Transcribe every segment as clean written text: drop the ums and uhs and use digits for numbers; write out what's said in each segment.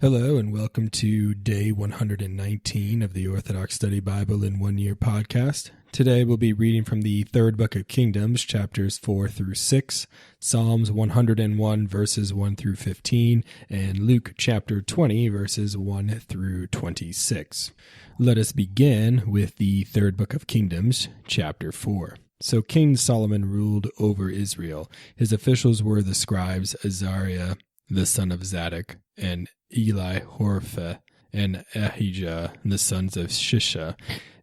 Hello and welcome to day 119 of the Orthodox Study Bible in 1 Year podcast. Today we'll be reading from the third book of Kingdoms, chapters 4 through 6, Psalms 101 verses 1 through 15, and Luke chapter 20 verses 1 through 26. Let us begin with the third book of Kingdoms, chapter 4. So King Solomon ruled over Israel. His officials were the scribes Azariah, the son of Zadok, and Eli Horpheh, and Ahijah, the sons of Shisha,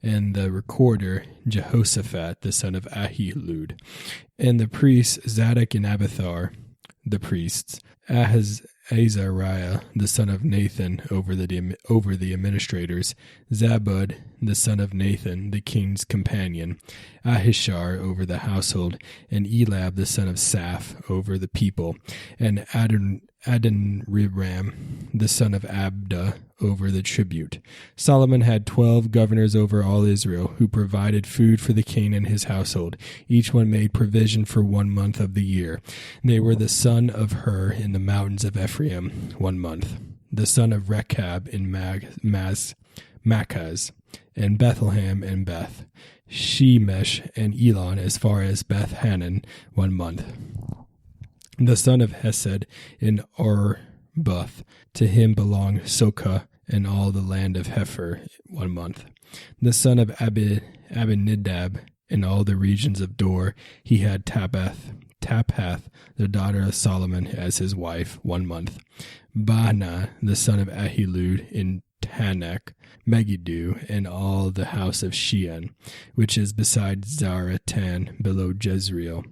and the recorder Jehoshaphat, the son of Ahilud, and the priests Zadok and Abiathar, the priests, Azariah, the son of Nathan, over the administrators, Zabud, the son of Nathan, the king's companion, Ahishar over the household, and Elab, the son of Saph, over the people, and Adoniram, the son of Abda, over the tribute. Solomon had 12 governors over all Israel, who provided food for the king and his household. Each one made provision for 1 month of the year. They were the son of Hur in the mountains of Ephraim, 1 month. The son of Rechab in Machaz, and Bethlehem and Beth, Shemesh and Elon as far as Beth Hanan, 1 month. The son of Hesed in Arbuth, to him belonged Sokah and all the land of Hepher, 1 month. The son of Abinadab in all the regions of Dor, he had Taphath, the daughter of Solomon, as his wife, 1 month. Baana, the son of Ahilud, in Tanakh, Megiddo, and all the house of Shean, which is beside Zaratan, below Jezreel,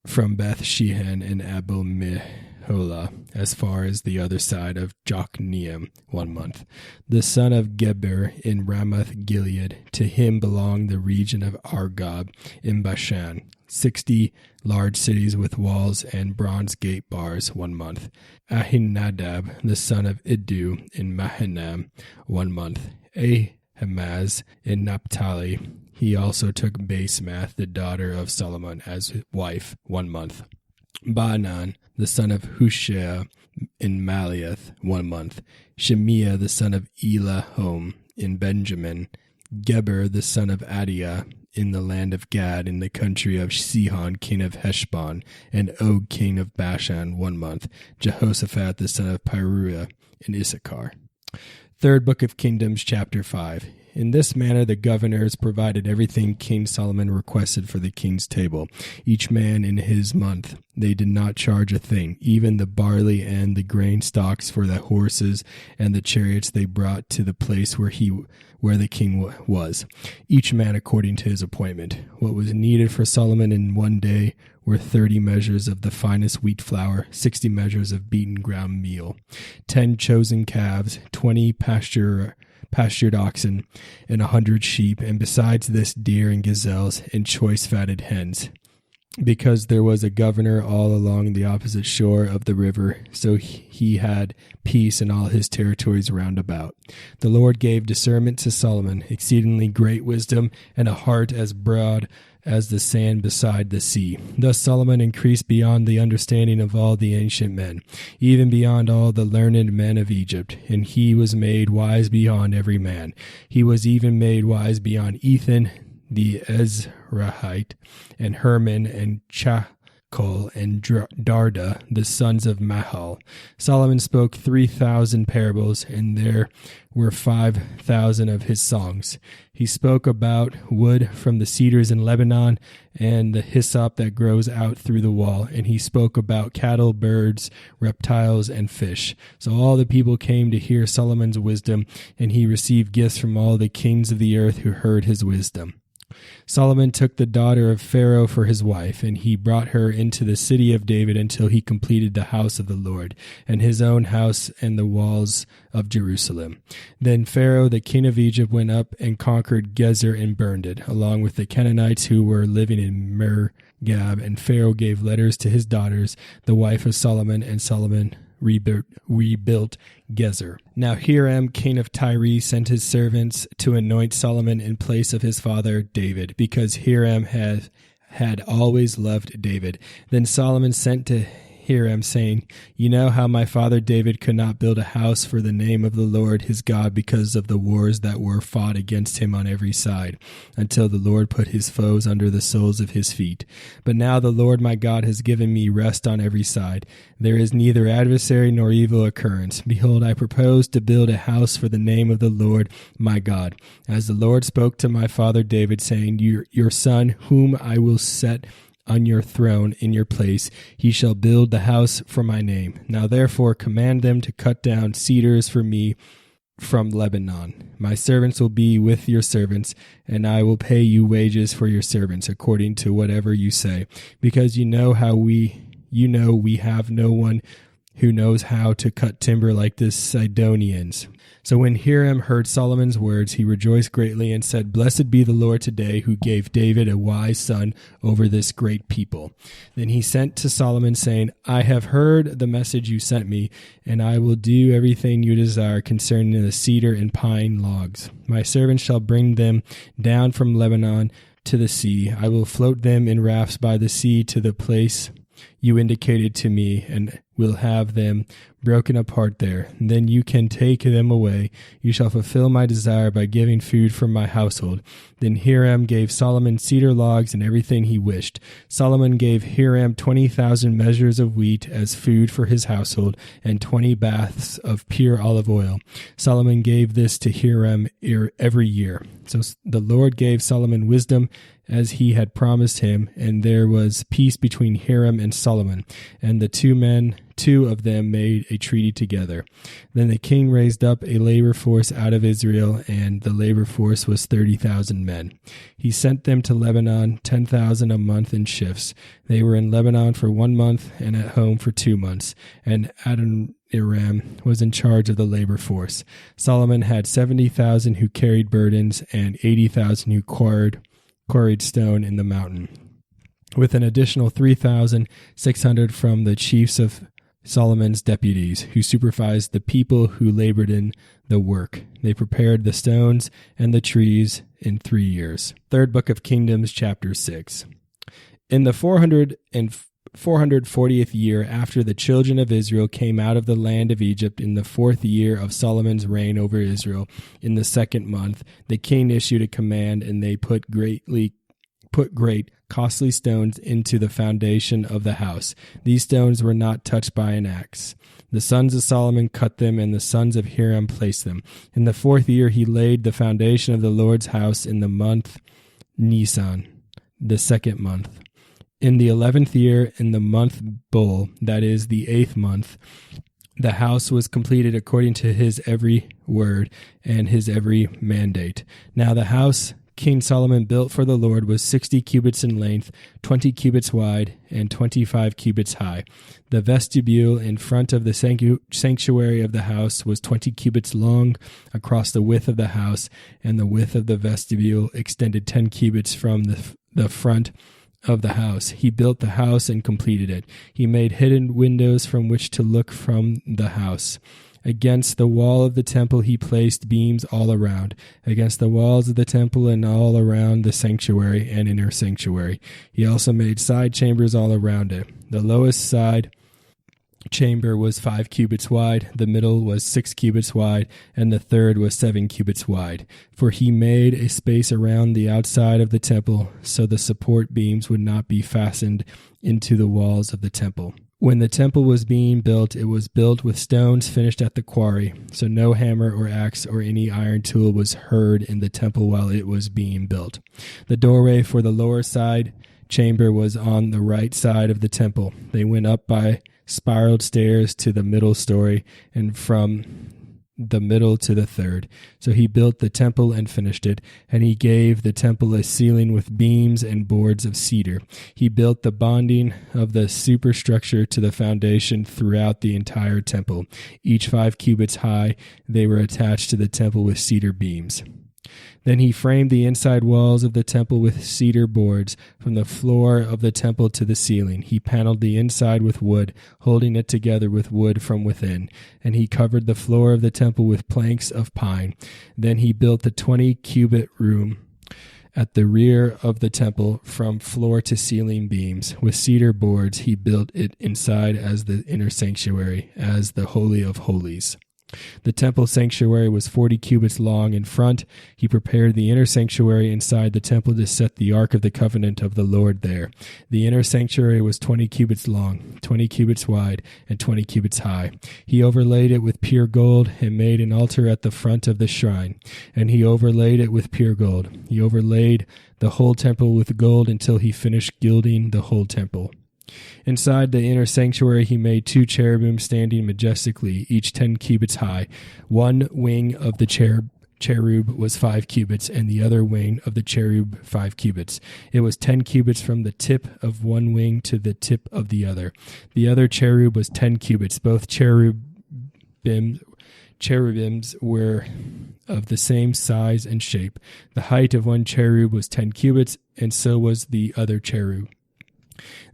from Beth Shehan and Abel Meholah, as far as the other side of Jokneam, 1 month. The son of Geber in Ramoth Gilead, to him belonged the region of Argob in Bashan, 60 large cities with walls and bronze gate bars, 1 month. Ahinadab, the son of Iddu in Mahanaim, 1 month. Ahimaaz in Naphtali, he also took Basemath, the daughter of Solomon, as wife, 1 month. Baanan, the son of Hushah in Maliath, 1 month. Shemiah, the son of Elahom in Benjamin. Geber, the son of Adiah, in the land of Gad, in the country of Sihon, king of Heshbon, and Og, king of Bashan, 1 month. Jehoshaphat, the son of Paruah, in Issachar. Third book of Kingdoms, chapter 5. In this manner the governors provided everything King Solomon requested for the king's table, each man in his month. They did not charge a thing, even the barley and the grain stalks for the horses and the chariots they brought to the place where the king was, each man according to his appointment. What was needed for Solomon in 1 day were 30 measures of the finest wheat flour, 60 measures of beaten ground meal, 10 chosen calves, 20 pastured oxen, and 100 sheep, and besides this deer and gazelles and choice fatted hens. Because there was a governor all along the opposite shore of the river, so he had peace in all his territories round about. The Lord gave discernment to Solomon, exceedingly great wisdom, and a heart as broad as the sand beside the sea. Thus Solomon increased beyond the understanding of all the ancient men, even beyond all the learned men of Egypt, and he was made wise beyond every man. He was even made wise beyond Ethan the Ezrahite, and Herman, and Chakol, and Darda, the sons of Mahal. Solomon spoke 3,000 parables, and there were 5,000 of his songs. He spoke about wood from the cedars in Lebanon, and the hyssop that grows out through the wall, and he spoke about cattle, birds, reptiles, and fish. So all the people came to hear Solomon's wisdom, and he received gifts from all the kings of the earth who heard his wisdom. Solomon took the daughter of Pharaoh for his wife, and he brought her into the city of David until he completed the house of the Lord, and his own house and the walls of Jerusalem. Then Pharaoh, the king of Egypt, went up and conquered Gezer and burned it, along with the Canaanites who were living in Mergab, and Pharaoh gave letters to his daughters, the wife of Solomon, and Solomon rebuilt Gezer. Now Hiram, king of Tyre, sent his servants to anoint Solomon in place of his father David, because Hiram had always loved David. Then Solomon sent to Hiram, saying, "You know how my father David could not build a house for the name of the Lord his God because of the wars that were fought against him on every side, until the Lord put his foes under the soles of his feet. But now the Lord my God has given me rest on every side. There is neither adversary nor evil occurrence. Behold, I propose to build a house for the name of the Lord my God, as the Lord spoke to my father David, saying, Your son, whom I will set on your throne in your place, he shall build the house for my name. Now therefore command them to cut down cedars for me from Lebanon. My servants will be with your servants, and I will pay you wages for your servants according to whatever you say, because you know we have no one who knows how to cut timber like the Sidonians." So when Hiram heard Solomon's words, he rejoiced greatly and said, "Blessed be the Lord today, who gave David a wise son over this great people." Then he sent to Solomon, saying, "I have heard the message you sent me, and I will do everything you desire concerning the cedar and pine logs. My servants shall bring them down from Lebanon to the sea. I will float them in rafts by the sea to the place you indicated to me, and will have them broken apart there. Then you can take them away. You shall fulfill my desire by giving food for my household." Then Hiram gave Solomon cedar logs and everything he wished. Solomon gave Hiram 20,000 measures of wheat as food for his household, and 20 baths of pure olive oil. Solomon gave this to Hiram every year. So the Lord gave Solomon wisdom as he had promised him, and there was peace between Hiram and Solomon, and the two of them made a treaty together. Then the king raised up a labor force out of Israel, and the labor force was 30,000 men. He sent them to Lebanon, 10,000 a month in shifts. They were in Lebanon for 1 month and at home for 2 months, and Adoniram was in charge of the labor force. Solomon had 70,000 who carried burdens and 80,000 who quarried stone in the mountain, with an additional 3,600 from the chiefs of Solomon's deputies, who supervised the people who labored in the work. They prepared the stones and the trees in 3 years. Third Book of Kingdoms, chapter 6. In the 440th year after the children of Israel came out of the land of Egypt, in the 4th year of Solomon's reign over Israel, in the 2nd month, the king issued a command, and they put great costly stones into the foundation of the house. These stones were not touched by an axe. The sons of Solomon cut them, and the sons of Hiram placed them. In the 4th year he laid the foundation of the Lord's house in the month Nisan, the 2nd month. In the 11th year, in the month Bul, that is the 8th month, the house was completed according to his every word and his every mandate. Now the house King Solomon built for the Lord was 60 cubits in length, 20 cubits wide, and 25 cubits high. The vestibule in front of the sanctuary of the house was 20 cubits long across the width of the house, and the width of the vestibule extended 10 cubits from the front of the house. He built the house and completed it. He made hidden windows from which to look from the house. Against the wall of the temple he placed beams all around, against the walls of the temple and all around the sanctuary and inner sanctuary. He also made side chambers all around it. The lowest side chamber was 5 cubits wide, the middle was 6 cubits wide, and the third was 7 cubits wide. For he made a space around the outside of the temple, so the support beams would not be fastened into the walls of the temple. When the temple was being built, it was built with stones finished at the quarry, so no hammer or axe or any iron tool was heard in the temple while it was being built. The doorway for the lower side chamber was on the right side of the temple. They went up by spiraled stairs to the middle story, and from the middle to the third. So he built the temple and finished it, and he gave the temple a ceiling with beams and boards of cedar. He built the bonding of the superstructure to the foundation throughout the entire temple. Each 5 cubits high, they were attached to the temple with cedar beams. Then he framed the inside walls of the temple with cedar boards, from the floor of the temple to the ceiling. He paneled the inside with wood, holding it together with wood from within. And he covered the floor of the temple with planks of pine. Then he built the 20-cubit room at the rear of the temple from floor to ceiling beams. With cedar boards he built it inside as the inner sanctuary, as the Holy of Holies. The temple sanctuary was 40 cubits long in front. He prepared the inner sanctuary inside the temple to set the ark of the covenant of the Lord there. The inner sanctuary was 20 cubits long, 20 cubits wide, and 20 cubits high. He overlaid it with pure gold and made an altar at the front of the shrine, and he overlaid it with pure gold. He overlaid the whole temple with gold until he finished gilding the whole temple. Inside the inner sanctuary he made 2 cherubim standing majestically, each 10 cubits high. One wing of the cherub was 5 cubits, and the other wing of the cherub 5 cubits. It was 10 cubits from the tip of one wing to the tip of the other. The other cherub was 10 cubits. Both cherubims were of the same size and shape. The height of one cherub was 10 cubits, and so was the other cherub.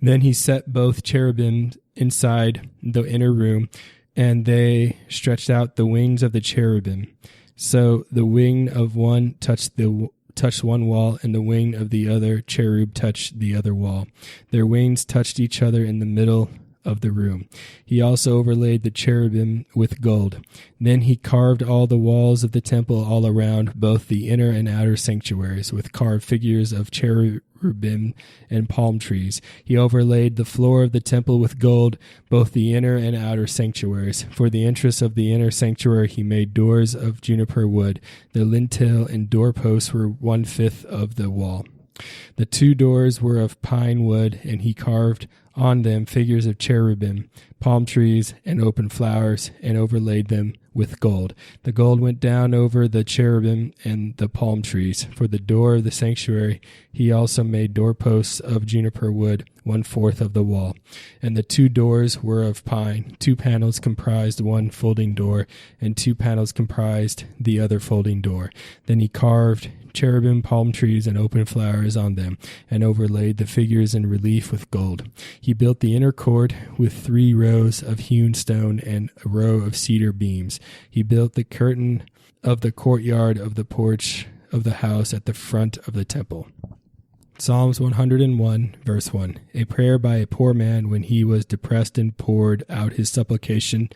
Then he set both cherubim inside the inner room, and they stretched out the wings of the cherubim. So the wing of one touched one wall, and the wing of the other cherub touched the other wall. Their wings touched each other in the middle of the room. He also overlaid the cherubim with gold. Then he carved all the walls of the temple all around, both the inner and outer sanctuaries, with carved figures of cherubim and palm trees. He overlaid the floor of the temple with gold, both the inner and outer sanctuaries. For the entrance of the inner sanctuary he made doors of juniper wood. The lintel and doorposts were 1/5 of the wall. The 2 doors were of pine wood, and he carved on them figures of cherubim, palm trees, and open flowers, and overlaid them with gold. The gold went down over the cherubim and the palm trees. For the door of the sanctuary he also made doorposts of juniper wood, 1/4 of the wall. And the 2 doors were of pine. 2 panels comprised one folding door, and 2 panels comprised the other folding door. Then he carved cherubim, palm trees, and open flowers on them, and overlaid the figures in relief with gold. He built the inner court with 3 rows of hewn stone and a row of cedar beams. He built the curtain of the courtyard of the porch of the house at the front of the temple. Psalms 101, verse 1. A prayer by a poor man when he was depressed and poured out his supplication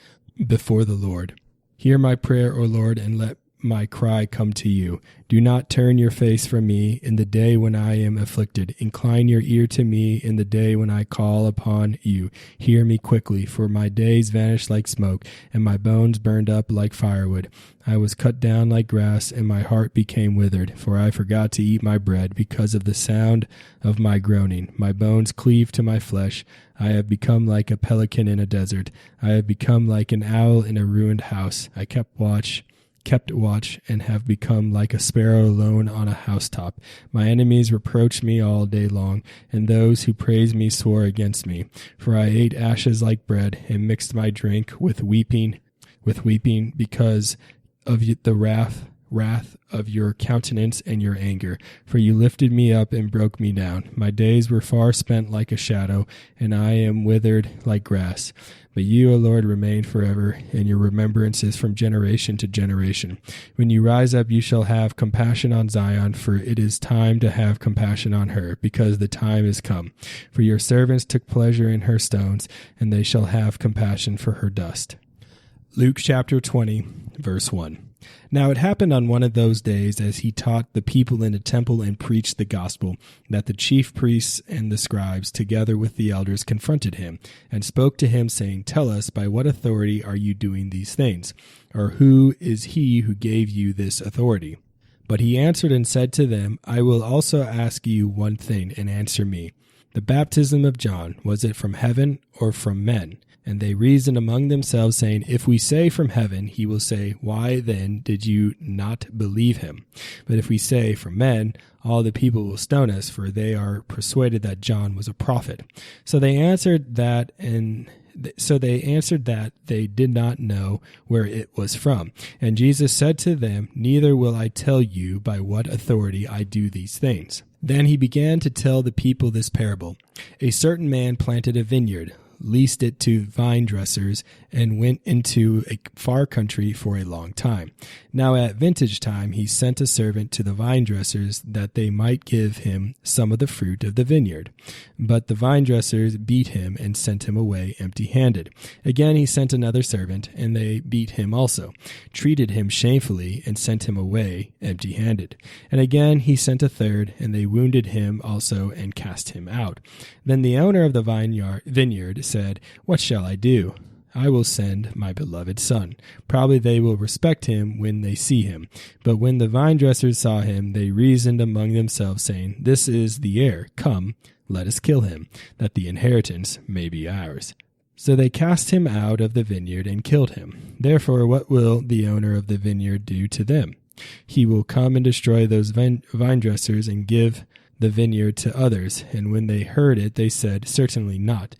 before the Lord. Hear my prayer, O Lord, and let my cry come to you. Do not turn your face from me in the day when I am afflicted. Incline your ear to me in the day when I call upon you. Hear me quickly, for my days vanished like smoke, and my bones burned up like firewood. I was cut down like grass, and my heart became withered, for I forgot to eat my bread because of the sound of my groaning. My bones cleave to my flesh. I have become like a pelican in a desert. I have become like an owl in a ruined house. I kept watch and have become like a sparrow alone on a housetop. My enemies reproach me all day long, and those who praise me swore against me. For I ate ashes like bread, and mixed my drink with weeping because of the wrath of your countenance and your anger. For you lifted me up and broke me down. My days were far spent like a shadow, and I am withered like grass. But you, O Lord, remain forever, and your remembrance is from generation to generation. When you rise up, you shall have compassion on Zion, for it is time to have compassion on her, because the time is come. For your servants took pleasure in her stones, and they shall have compassion for her dust. Luke chapter 20, verse 1. Now it happened on one of those days, as he taught the people in the temple and preached the gospel, that the chief priests and the scribes, together with the elders, confronted him, and spoke to him, saying, Tell us, by what authority are you doing these things? Or who is he who gave you this authority? But he answered and said to them, I will also ask you one thing, and answer me. The baptism of John, was it from heaven or from men? And they reasoned among themselves, saying, If we say from heaven, he will say, Why then did you not believe him? But if we say from men, all the people will stone us, for they are persuaded that John was a prophet. So they answered that they did not know where it was from. And Jesus said to them, Neither will I tell you by what authority I do these things. Then he began to tell the people this parable. A certain man planted a vineyard, leased it to vine dressers, and went into a far country for a long time. Now at vintage time he sent a servant to the vine dressers that they might give him some of the fruit of the vineyard. But the vine dressers beat him and sent him away empty-handed. Again he sent another servant, and they beat him also, treated him shamefully, and sent him away empty-handed. And again he sent a third, and they wounded him also and cast him out. Then the owner of the vineyard said, "What shall I do? I will send my beloved son. Probably they will respect him when they see him." But when the vine dressers saw him, they reasoned among themselves, saying, "This is the heir. Come, let us kill him, that the inheritance may be ours." So they cast him out of the vineyard and killed him. Therefore, what will the owner of the vineyard do to them? He will come and destroy those vine dressers and give the vineyard to others. And when they heard it, they said, "Certainly not."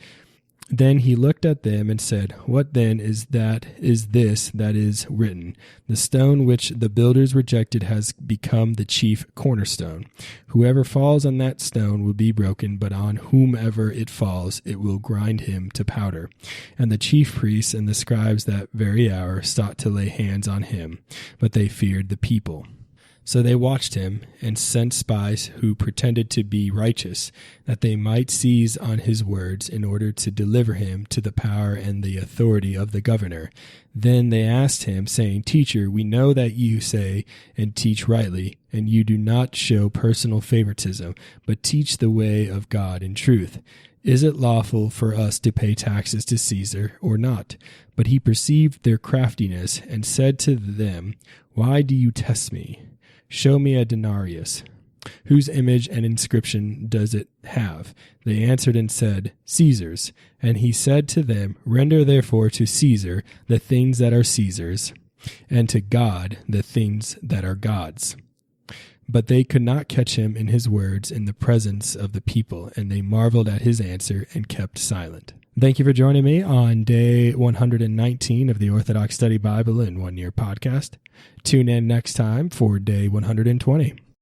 Then he looked at them and said, "What then is this that is written? The stone which the builders rejected has become the chief cornerstone. Whoever falls on that stone will be broken, but on whomever it falls, it will grind him to powder." And the chief priests and the scribes that very hour sought to lay hands on him, but they feared the people. So they watched him and sent spies who pretended to be righteous, that they might seize on his words in order to deliver him to the power and the authority of the governor. Then they asked him, saying, "Teacher, we know that you say and teach rightly, and you do not show personal favoritism, but teach the way of God in truth. Is it lawful for us to pay taxes to Caesar or not?" But he perceived their craftiness and said to them, "Why do you test me? Show me a denarius. Whose image and inscription does it have?" They answered and said, "Caesar's." And he said to them, "Render therefore to Caesar the things that are Caesar's, and to God the things that are God's." But they could not catch him in his words in the presence of the people, and they marveled at his answer and kept silent. Thank you for joining me on day 119 of the Orthodox Study Bible in 1 Year podcast. Tune in next time for day 120.